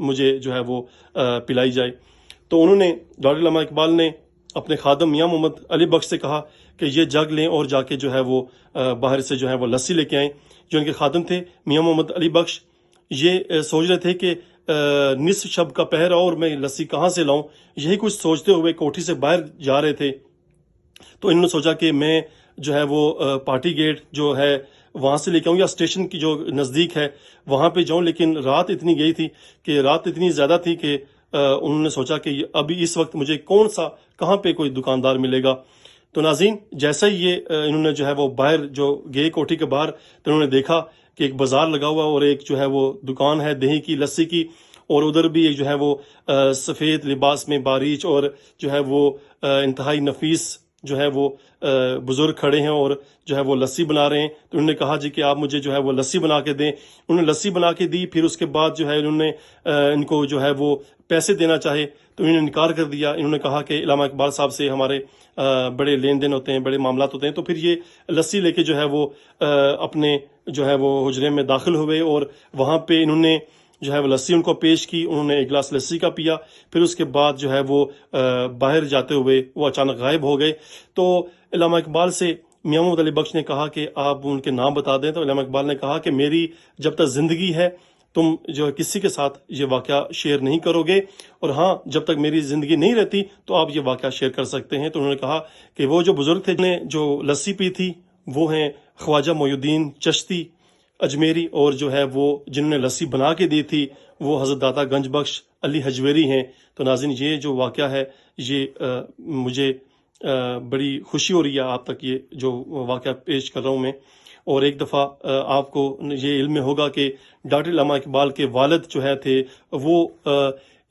مجھے جو ہے وہ پلائی جائے۔ تو انہوں نے ڈاکٹر علامہ اقبال نے اپنے خادم میاں محمد علی بخش سے کہا کہ یہ جگ لیں اور جا کے جو ہے وہ باہر سے جو ہے وہ لسی لے کے آئیں۔ جو ان کے خادم تھے میاں محمد علی بخش، یہ سوچ رہے تھے کہ نصف شب کا پہر اور میں لسی کہاں سے لاؤں، یہی کچھ سوچتے ہوئے کوٹھی سے باہر جا رہے تھے۔ تو انہوں نے سوچا کہ میں جو ہے وہ پارٹی گیٹ جو ہے وہاں سے لے کے آؤں یا اسٹیشن کی جو نزدیک ہے وہاں پہ جاؤں، لیکن رات اتنی گئی تھی کہ رات اتنی زیادہ تھی کہ انہوں نے سوچا کہ ابھی اس وقت مجھے کہاں پہ کوئی دکاندار ملے گا۔ تو ناظرین، جیسا ہی یہ انہوں نے جو ہے وہ باہر جو گئے کوٹھی کے باہر، تو انہوں نے دیکھا کہ ایک بازار لگا ہوا اور ایک جو ہے وہ دکان ہے دہی کی، لسی کی، اور ادھر بھی ایک جو ہے وہ سفید لباس میں باریچ اور جو ہے وہ انتہائی نفیس جو ہے وہ بزرگ کھڑے ہیں اور جو ہے وہ لسی بنا رہے ہیں۔ تو انہوں نے کہا جی کہ آپ مجھے جو ہے وہ لسی بنا کے دیں۔ انہوں نے لسی بنا کے دی، پھر اس کے بعد جو ہے انہوں نے ان کو جو ہے وہ پیسے دینا چاہے تو انہوں نے انکار کر دیا۔ انہوں نے کہا کہ علامہ اقبال صاحب سے ہمارے بڑے لین دین ہوتے ہیں، بڑے معاملات ہوتے ہیں۔ تو پھر یہ لسی لے کے جو ہے وہ اپنے جو ہے وہ حجرے میں داخل ہوئے اور وہاں پہ انہوں نے جو ہے وہ لسی ان کو پیش کی۔ انہوں نے ایک گلاس لسی کا پیا، پھر اس کے بعد جو ہے وہ باہر جاتے ہوئے وہ اچانک غائب ہو گئے۔ تو علامہ اقبال سے میاں محمد علی بخش نے کہا کہ آپ ان کے نام بتا دیں۔ تو علامہ اقبال نے کہا کہ میری جب تک زندگی ہے تم جو کسی کے ساتھ یہ واقعہ شیئر نہیں کرو گے، اور ہاں جب تک میری زندگی نہیں رہتی تو آپ یہ واقعہ شیئر کر سکتے ہیں۔ تو انہوں نے کہا کہ وہ جو بزرگ تھے جنہوں نے جو لسی پی تھی وہ ہیں خواجہ معین الدین چشتی اجمیری، اور جو ہے وہ جنہوں نے لسی بنا کے دی تھی وہ حضرت داتا گنج بخش علی حجویری ہیں۔ تو ناظرین، یہ جو واقعہ ہے یہ مجھے بڑی خوشی ہو رہی ہے آپ تک یہ جو واقعہ پیش کر رہا ہوں میں۔ اور ایک دفعہ آپ کو یہ علم میں ہوگا کہ ڈاکٹر علامہ اقبال کے والد جو ہے تھے وہ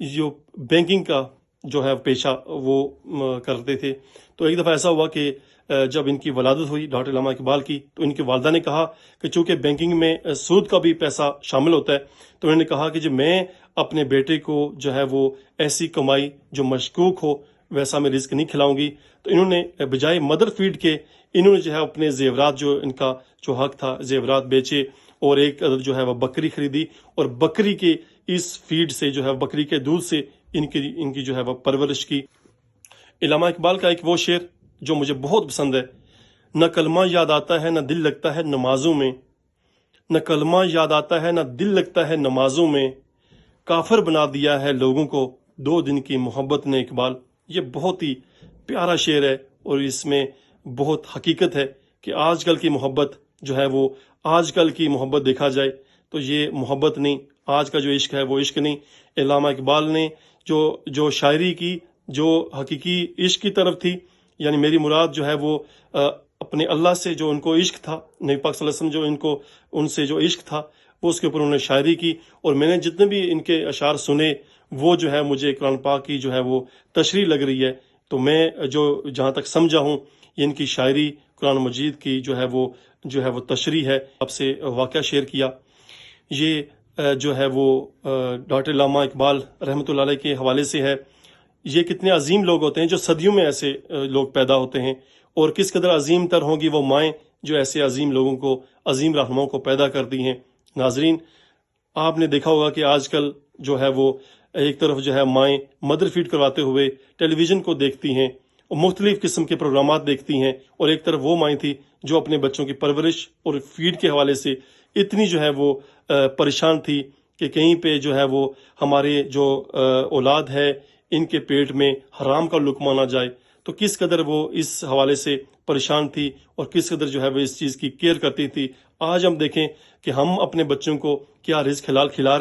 جو بینکنگ کا جو ہے پیشہ وہ کرتے تھے۔ تو ایک دفعہ ایسا ہوا کہ جب ان کی ولادت ہوئی ڈاکٹر علامہ اقبال کی، تو ان کی والدہ نے کہا کہ چونکہ بینکنگ میں سود کا بھی پیسہ شامل ہوتا ہے، تو انہوں نے کہا کہ جو میں اپنے بیٹے کو جو ہے وہ ایسی کمائی جو مشکوک ہو ویسا میں رزق نہیں کھلاؤں گی۔ تو انہوں نے بجائے مدر فیڈ کے انہوں نے جو ہے اپنے زیورات جو ان کا جو حق تھا زیورات بیچے اور ایک جو ہے وہ بکری خریدی، اور بکری کے اس فیڈ سے جو ہے بکری کے دودھ سے ان کی جو ہے وہ پرورش کی۔ علامہ اقبال کا ایک وہ شعر جو مجھے بہت پسند ہے، نہ کلمہ یاد آتا ہے نہ دل لگتا ہے نمازوں میں، نہ کلمہ یاد آتا ہے نہ دل لگتا ہے نمازوں میں، کافر بنا دیا ہے لوگوں کو 2 دن کی محبت نے اقبال۔ یہ بہت ہی پیارا شعر ہے اور اس میں بہت حقیقت ہے کہ آج کل کی محبت جو ہے وہ آج کل کی محبت دیکھا جائے تو یہ محبت نہیں، آج کا جو عشق ہے وہ عشق نہیں۔ علامہ اقبال نے جو شاعری کی جو حقیقی عشق کی طرف تھی، یعنی میری مراد جو ہے وہ اپنے اللہ سے جو ان کو عشق تھا، نبی پاک صلی اللہ علیہ وسلم جو ان سے جو عشق تھا وہ اس کے اوپر انہوں نے شاعری کی، اور میں نے جتنے بھی ان کے اشعار سنے وہ جو ہے مجھے قرآن پاک کی جو ہے وہ تشریح لگ رہی ہے۔ تو میں جہاں تک سمجھا ہوں یہ ان کی شاعری قرآن مجید کی جو ہے وہ تشریح ہے۔ آپ سے واقعہ شیئر کیا، یہ جو ہے وہ ڈاکٹر علامہ اقبال رحمۃ اللہ علیہ کے حوالے سے ہے۔ یہ کتنے عظیم لوگ ہوتے ہیں جو صدیوں میں ایسے لوگ پیدا ہوتے ہیں، اور کس قدر عظیم تر ہوں گی وہ مائیں جو ایسے عظیم لوگوں کو، عظیم رہنماؤں کو پیدا کرتی ہیں۔ ناظرین، آپ نے دیکھا ہوگا کہ آج کل جو ہے وہ ایک طرف جو ہے مائیں مدر فیڈ کرواتے ہوئے ٹیلی ویژن کو دیکھتی ہیں اور مختلف قسم کے پروگرامات دیکھتی ہیں، اور ایک طرف وہ مائیں تھی جو اپنے بچوں کی پرورش اور فیڈ کے حوالے سے اتنی جو ہے وہ پریشان تھی کہ کہیں پہ جو ہے وہ ہمارے جو اولاد ہے ان کے پیٹ میں حرام کا لقمہ نہ جائے۔ تو کس قدر وہ اس حوالے سے پریشان تھی اور کس قدر جو ہے وہ اس چیز کی کیئر کرتی تھی۔ آج ہم دیکھیں کہ ہم اپنے بچوں کو کیا رزق حلال کھلا رہے ہیں۔